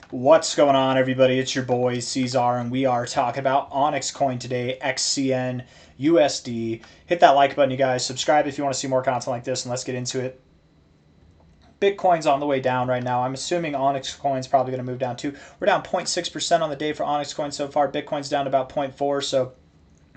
What's going on, everybody? It's your boy C-Zar, and we are talking about OnyxCoin today, XCN, USD. Hit that like button, you guys. Subscribe if you want to see more content like this, and let's get into it. Bitcoin's on the way down right now. I'm assuming OnyxCoin's probably going to move down too. We're down 0.6% on the day for OnyxCoin so far. Bitcoin's down about 0.4%, so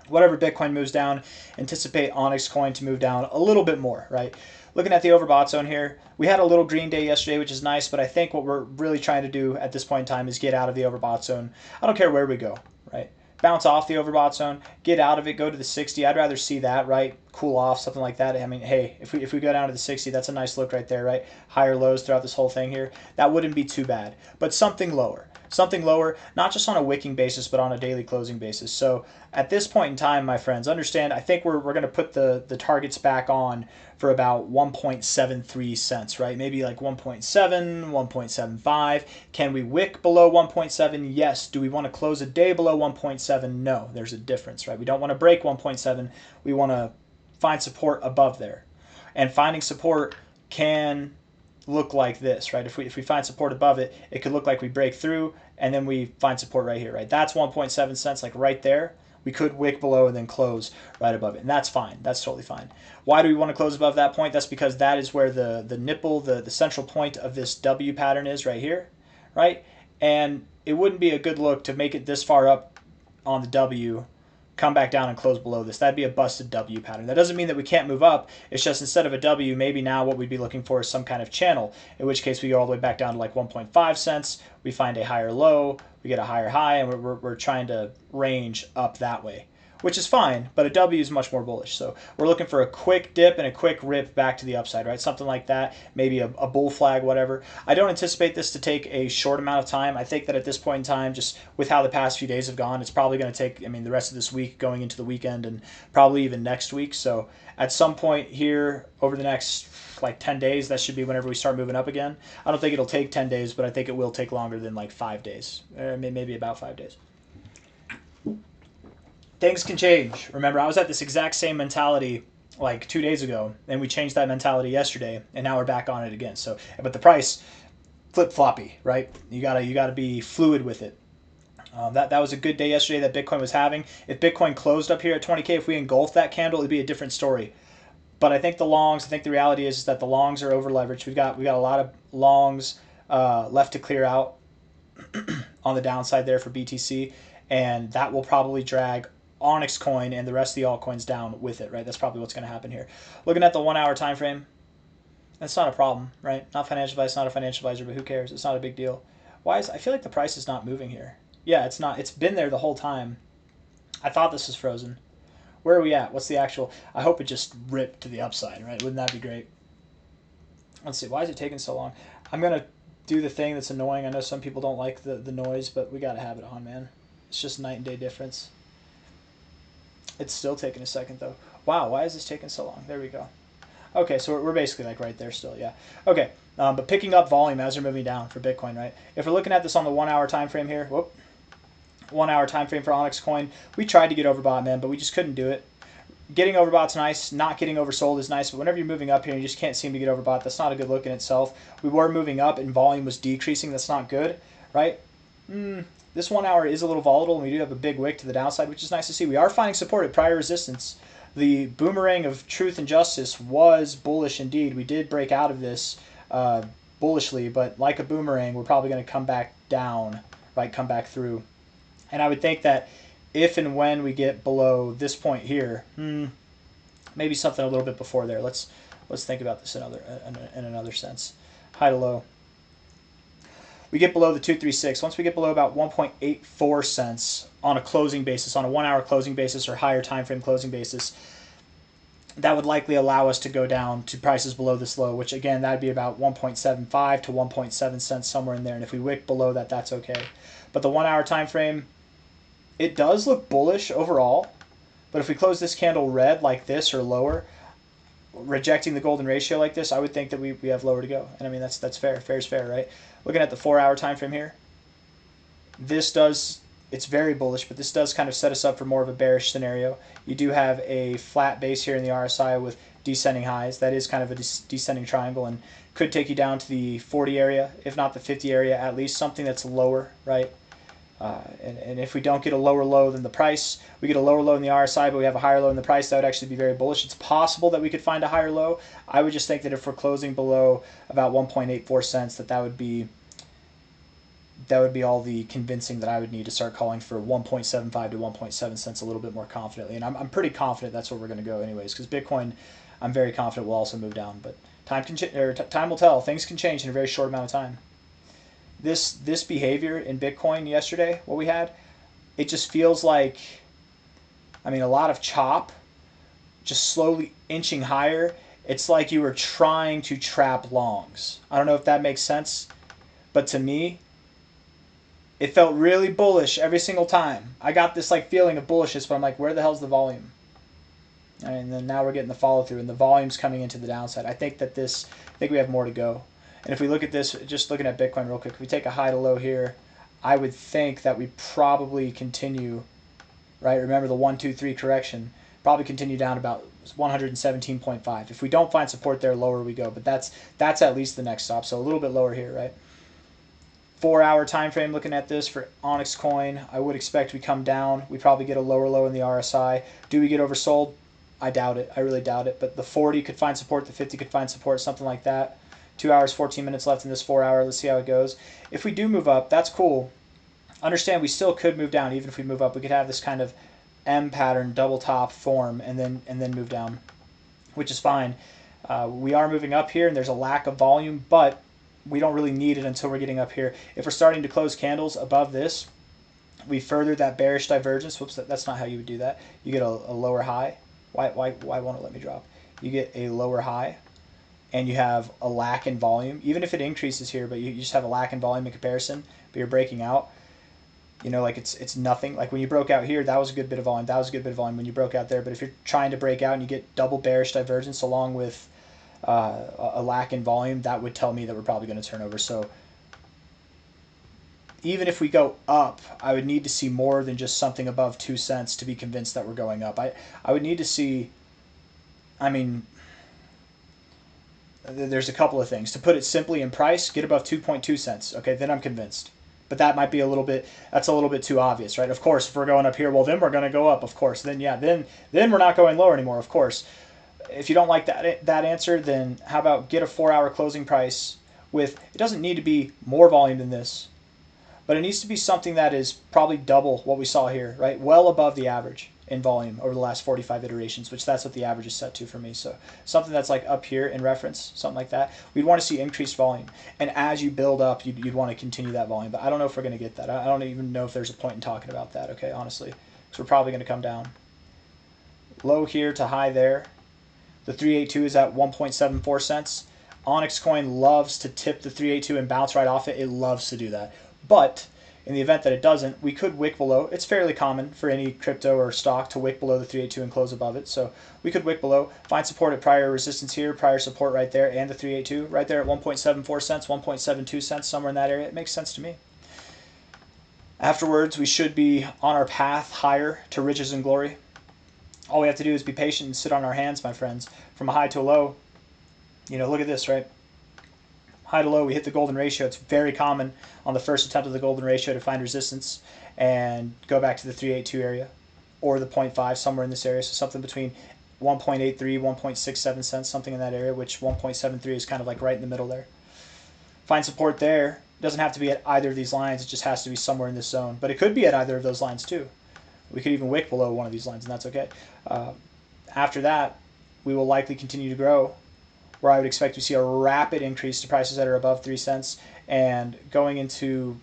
whatever Bitcoin moves down, anticipate OnyxCoin to move down a little bit more, right? Looking at the overbought zone here, we had a little green day yesterday, which is nice, but I think what we're really trying to do at this point in time is get out of the overbought zone. I don't care where we go, right? Bounce off the overbought zone, get out of it, go to the 60. I'd rather see that, right? Cool off, something like that. I mean, hey, if we go down to the 60, that's a nice look right there, right? Higher lows throughout this whole thing here. That wouldn't be too bad, but something lower. Something lower, not just on a wicking basis, but on a daily closing basis. So at this point in time, my friends, understand, I think we're going to put the targets back on for about 1.73 cents, right? Maybe like 1.7, 1.75. Can we wick below 1.7? Yes. Do we want to close a day below 1.7? No. There's a difference, right? We don't want to break 1.7. We want to find support above there. And finding support can look like this, right? If we find support above it, it could look like we break through and then we find support right here, right? That's 1.7 cents, like right there. We could wick below and then close right above it, and that's fine. That's totally fine. Why do we want to close above that point? That's because that is where the nipple, the central point of this W pattern is right here, right? And it wouldn't be a good look to make it this far up on the W, come back down and close below this. That'd be a busted W pattern. That doesn't mean that we can't move up. It's just instead of a W, maybe now what we'd be looking for is some kind of channel, in which case we go all the way back down to like 1.5 cents. We find a higher low, we get a higher high, and we're trying to range up that way, which is fine, but a W is much more bullish. So we're looking for a quick dip and a quick rip back to the upside, right? Something like that, maybe a bull flag, whatever. I don't anticipate this to take a short amount of time. I think that at this point in time, just with how the past few days have gone, it's probably going to take, I mean, the rest of this week going into the weekend and probably even next week. So at some point here over the next like 10 days, that should be whenever we start moving up again. I don't think it'll take 10 days, but I think it will take longer than like 5 days, maybe about 5 days. Things can change. Remember, I was at this exact same mentality like 2 days ago, and we changed that mentality yesterday, and now we're back on it again. So, but the price flip floppy, right? You gotta be fluid with it. That was a good day yesterday that Bitcoin was having. If Bitcoin closed up here at 20K, if we engulfed that candle, it'd be a different story. But I think the reality is that the longs are over leveraged. We got a lot of longs left to clear out on the downside there for BTC, and that will probably drag OnyxCoin and the rest of the altcoins down with it, right? That's probably what's going to happen here. Looking at the 1 hour time frame, that's not a problem, right? Not financial advice, not a financial advisor, but who cares? It's not a big deal. I feel like the price is not moving here. Yeah, it's not. It's been there the whole time. I thought this was frozen. Where are we at? What's the actual? I hope it just ripped to the upside, right? Wouldn't that be great? Let's see. Why is it taking so long? I'm going to do the thing that's annoying. I know some people don't like the noise, but we got to have it on, man. It's just night and day difference. It's still taking a second, though. Wow, why is this taking so long? There we go. Okay, so we're basically like right there still, yeah. Okay, but picking up volume as we're moving down for Bitcoin, right? If we're looking at this on the 1 hour time frame here, 1 hour time frame for OnyxCoin, we tried to get overbought, man, but we just couldn't do it. Getting overbought's nice. Not getting oversold is nice, but whenever you're moving up here and you just can't seem to get overbought, that's not a good look in itself. We were moving up and volume was decreasing. That's not good, right? This 1 hour is a little volatile, and we do have a big wick to the downside, which is nice to see. We are finding support at prior resistance. The boomerang of truth and justice was bullish indeed. We did break out of this bullishly, but like a boomerang, we're probably going to come back down, right? Come back through. And I would think that if and when we get below this point here, maybe something a little bit before there. Let's think about this in another sense. High to low. We get below the 236. Once we get below about 1.84 cents on a closing basis, on a 1 hour closing basis or higher time frame closing basis, that would likely allow us to go down to prices below this low, which again, that'd be about 1.75 to 1.7 cents, somewhere in there. And if we wick below that, that's okay. But the 1 hour time frame, it does look bullish overall. But if we close this candle red like this or lower, rejecting the golden ratio like this, I would think that we have lower to go. And I mean, that's fair. Fair is fair, right? Looking at the 4 hour time frame here, this does it's very bullish, but this does kind of set us up for more of a bearish scenario. You do have a flat base here in the RSI with descending highs. That is kind of a descending triangle and could take you down to the 40 area, if not the 50 area, at least something that's lower, right? And if we don't get a lower low than the price, we get a lower low in the RSI, but we have a higher low in the price, that would actually be very bullish. It's possible that we could find a higher low. I would just think that if we're closing below about 1.84 cents, that would be all the convincing that I would need to start calling for 1.75 to 1.7 cents a little bit more confidently. And I'm pretty confident that's where we're going to go anyways, because Bitcoin, I'm very confident will also move down. But time will tell. Things can change in a very short amount of time. This behavior in Bitcoin yesterday, what we had, it just feels like, I mean, a lot of chop, just slowly inching higher. It's like you were trying to trap longs. I don't know if that makes sense, but to me, it felt really bullish every single time. I got this like feeling of bullishness, but I'm like, where the hell's the volume? And then now we're getting the follow through, and the volume's coming into the downside. I think we have more to go. And if we look at this, just looking at Bitcoin real quick, if we take a high to low here, I would think that we probably continue, right? Remember the 1, 2, 3 correction, probably continue down about 117.5. If we don't find support there, lower we go. But that's at least the next stop. So a little bit lower here, right? 4-hour time frame looking at this for OnyxCoin, I would expect we come down. We probably get a lower low in the RSI. Do we get oversold? I doubt it. I really doubt it. But the 40 could find support, the 50 could find support, something like that. 2 hours, 14 minutes left in this 4-hour. Let's see how it goes. If we do move up, that's cool. Understand we still could move down even if we move up. We could have this kind of M pattern, double top form, and then move down, which is fine. We are moving up here, and there's a lack of volume, but we don't really need it until we're getting up here. If we're starting to close candles above this, we further that bearish divergence. Whoops, that's not how you would do that. You get a lower high. Why won't it let me drop? You get a lower high, and you have a lack in volume, even if it increases here, but you just have a lack in volume in comparison, but you're breaking out. You know, like it's nothing. Like when you broke out here, that was a good bit of volume. That was a good bit of volume when you broke out there. But if you're trying to break out and you get double bearish divergence along with a lack in volume, that would tell me that we're probably going to turn over. So even if we go up, I would need to see more than just something above 2 cents to be convinced that we're going up. I would need to see, I mean, there's a couple of things. To put it simply in price, get above 2.2 cents. Okay, then I'm convinced. But that might be that's a little bit too obvious, right? Of course, if we're going up here, well, then we're going to go up, of course. Then, yeah, then we're not going lower anymore, of course. If you don't like that answer, then how about get a 4-hour closing price with, it doesn't need to be more volume than this, but it needs to be something that is probably double what we saw here, right? Well above the average in volume over the last 45 iterations, which that's what the average is set to for me. So something that's like up here in reference, something like that. We'd want to see increased volume. And as you build up, you'd want to continue that volume. But I don't know if we're going to get that. I don't even know if there's a point in talking about that, okay, honestly. Because we're probably going to come down. Low here to high there. The 382 is at 1.74 cents. OnyxCoin loves to tip the 382 and bounce right off it. It loves to do that. But in the event that it doesn't, we could wick below. It's fairly common for any crypto or stock to wick below the 382 and close above it. So we could wick below, find support at prior resistance here, prior support right there, and the 382 right there at 1.74 cents, 1.72 cents, somewhere in that area. It makes sense to me. Afterwards, we should be on our path higher to riches and glory. All we have to do is be patient and sit on our hands, my friends. From a high to a low, you know, look at this, right? High to low, we hit the golden ratio. It's very common on the first attempt of the golden ratio to find resistance and go back to the 382 area or the 0.5, somewhere in this area. So something between 1.83, 1.67 cents, something in that area, which 1.73 is kind of like right in the middle there. Find support there. It doesn't have to be at either of these lines. It just has to be somewhere in this zone. But it could be at either of those lines too. We could even wick below one of these lines, and that's okay. After that, we will likely continue to grow, where I would expect to see a rapid increase to prices that are above 3 cents. And going into,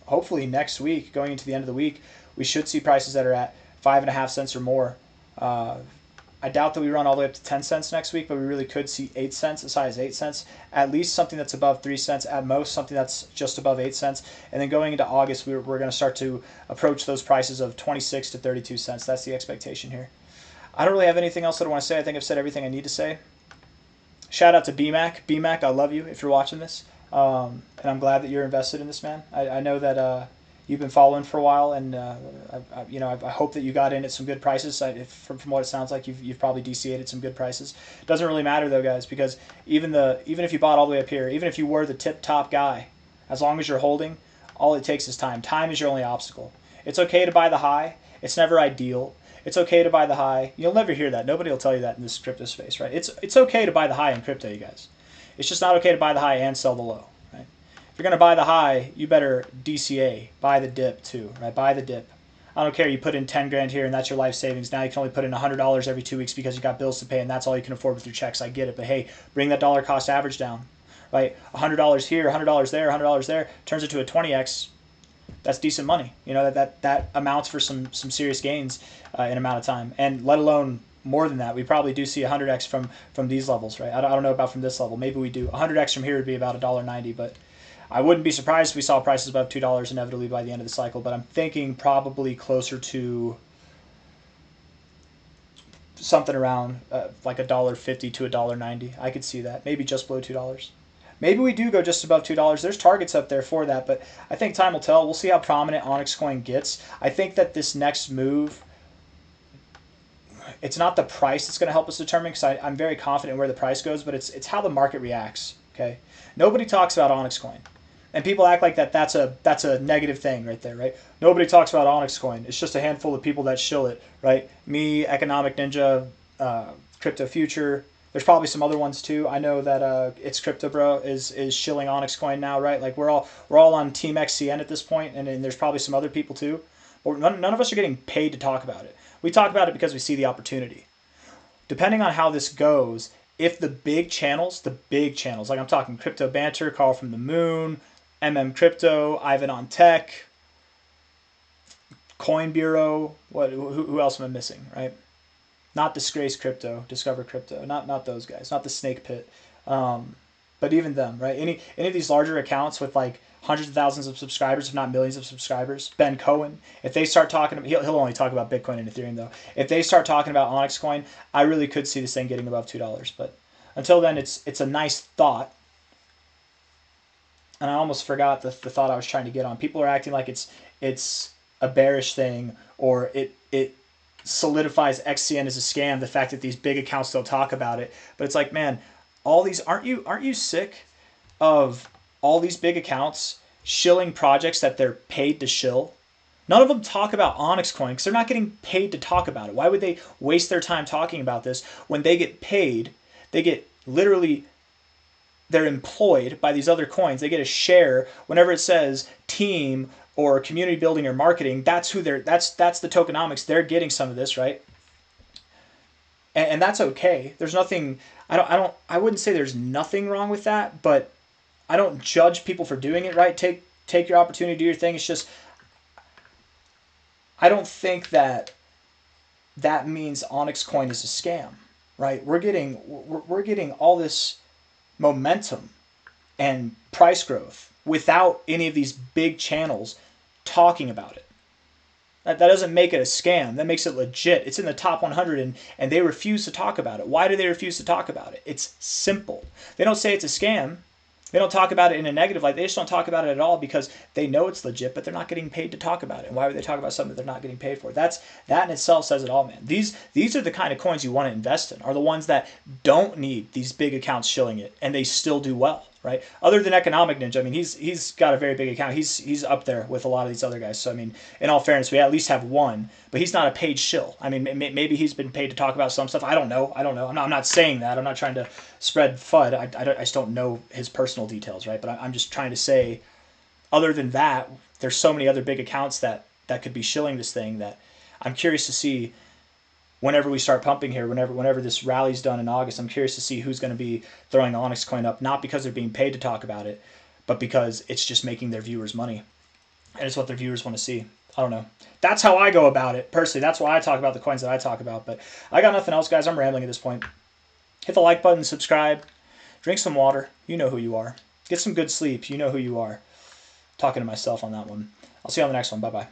hopefully next week, going into the end of the week, we should see prices that are at 5.5 cents or more. I doubt that we run all the way up to 10 cents next week, but we really could see 8 cents, as high as 8 cents. At least something that's above 3 cents, at most something that's just above 8 cents. And then going into August, we're going to start to approach those prices of 26 to 32 cents. That's the expectation here. I don't really have anything else that I want to say. I think I've said everything I need to say. Shout out to BMAC. BMAC, I love you if you're watching this. And I'm glad that you're invested in this, man. I know that you've been following for a while, and I hope that you got in at some good prices. From what it sounds like, you've probably DCA'd some good prices. It doesn't really matter though, guys, because even if you bought all the way up here, even if you were the tip top guy, as long as you're holding, all it takes is time. Time is your only obstacle. It's okay to buy the high. It's never ideal. It's okay to buy the high. You'll never hear that. Nobody will tell you that in this crypto space, right? It's okay to buy the high in crypto, you guys. It's just not okay to buy the high and sell the low, right? If you're going to buy the high, you better DCA, buy the dip too, right? Buy the dip. I don't care. You put in 10 grand here and that's your life savings. Now you can only put in $100 every 2 weeks because you got bills to pay and that's all you can afford with your checks. I get it. But hey, bring that dollar cost average down, right? $100 here, $100 there, $100 there, turns into a 20x. That's decent money. That amounts for some serious gains in amount of time. And let alone more than that, we probably do see 100x from these levels, right? I don't know about from this level. Maybe we do. 100x from here would be about $1.90, but I wouldn't be surprised if we saw prices above $2 inevitably by the end of the cycle, but I'm thinking probably closer to something around like $1.50 to $1.90. I could see that. Maybe just below $2. Maybe we do go just above $2. There's targets up there for that, but I think time will tell. We'll see how prominent OnyxCoin gets. I think that this next move, it's not the price that's going to help us determine, because I'm very confident in where the price goes, but it's how the market reacts. Okay, nobody talks about OnyxCoin, and people act like that's a negative thing right there, right? Nobody talks about OnyxCoin. It's just a handful of people that shill it, right? Me, Economic Ninja, Crypto Future. There's probably some other ones too. I know that It's Crypto Bro is shilling OnyxCoin now, right? Like we're all on Team XCN at this point, and there's probably some other people too. But none of us are getting paid to talk about it. We talk about it because we see the opportunity. Depending on how this goes, if the big channels, like I'm talking Crypto Banter, Carl from the Moon, Crypto, Ivan on Tech, Coin Bureau, who else am I missing, right? Not Disgrace Crypto, Discover Crypto, not those guys, not the Snake Pit, but even them, right? Any of these larger accounts with like hundreds of thousands of subscribers, if not millions of subscribers, Ben Cohen, if they start talking, he'll only talk about Bitcoin and Ethereum though. If they start talking about OnyxCoin, I really could see this thing getting above $2. But until then, it's a nice thought. And I almost forgot the thought I was trying to get on. People are acting like it's a bearish thing, or it solidifies XCN as a scam, the fact that these big accounts don't talk about it. But it's like, man, all these aren't you sick of all these big accounts shilling projects that they're paid to shill? None of them talk about OnyxCoin because they're not getting paid to talk about it. Why would they waste their time talking about this when they get paid? They get literally, they're employed by these other coins. They get a share whenever it says team or community building or marketing. That's who that's the tokenomics. They're getting some of this, right? And that's okay. There's nothing, I wouldn't say there's nothing wrong with that, but I don't judge people for doing it, right? Take your opportunity, do your thing. It's just, I don't think that means OnyxCoin is a scam, right? We're getting all this momentum and price growth without any of these big channels talking about it. That doesn't make it a scam. That makes it legit. It's in the top 100 and they refuse to talk about it. Why do they refuse to talk about it? It's simple. They don't say it's a scam. They don't talk about it in a negative light. They just don't talk about it at all because they know it's legit, but they're not getting paid to talk about it. And why would they talk about something that they're not getting paid for? That in itself says it all, man. These are the kind of coins you want to invest in, are the ones that don't need these big accounts shilling it, and they still do well, right? Other than Economic Ninja, I mean, he's got a very big account. He's up there with a lot of these other guys. So, I mean, in all fairness, we at least have one, but he's not a paid shill. I mean, maybe he's been paid to talk about some stuff. I don't know. I'm not saying that. I'm not trying to spread FUD. I just don't know his personal details, right? But I'm just trying to say, other than that, there's so many other big accounts that could be shilling this thing that I'm curious to see whenever we start pumping here, whenever this rally's done in August. I'm curious to see who's going to be throwing OnyxCoin up, not because they're being paid to talk about it, but because it's just making their viewers money. And it's what their viewers want to see. I don't know. That's how I go about it, personally. That's why I talk about the coins that I talk about. But I got nothing else, guys. I'm rambling at this point. Hit the like button, subscribe, drink some water. You know who you are. Get some good sleep. You know who you are. Talking to myself on that one. I'll see you on the next one. Bye-bye.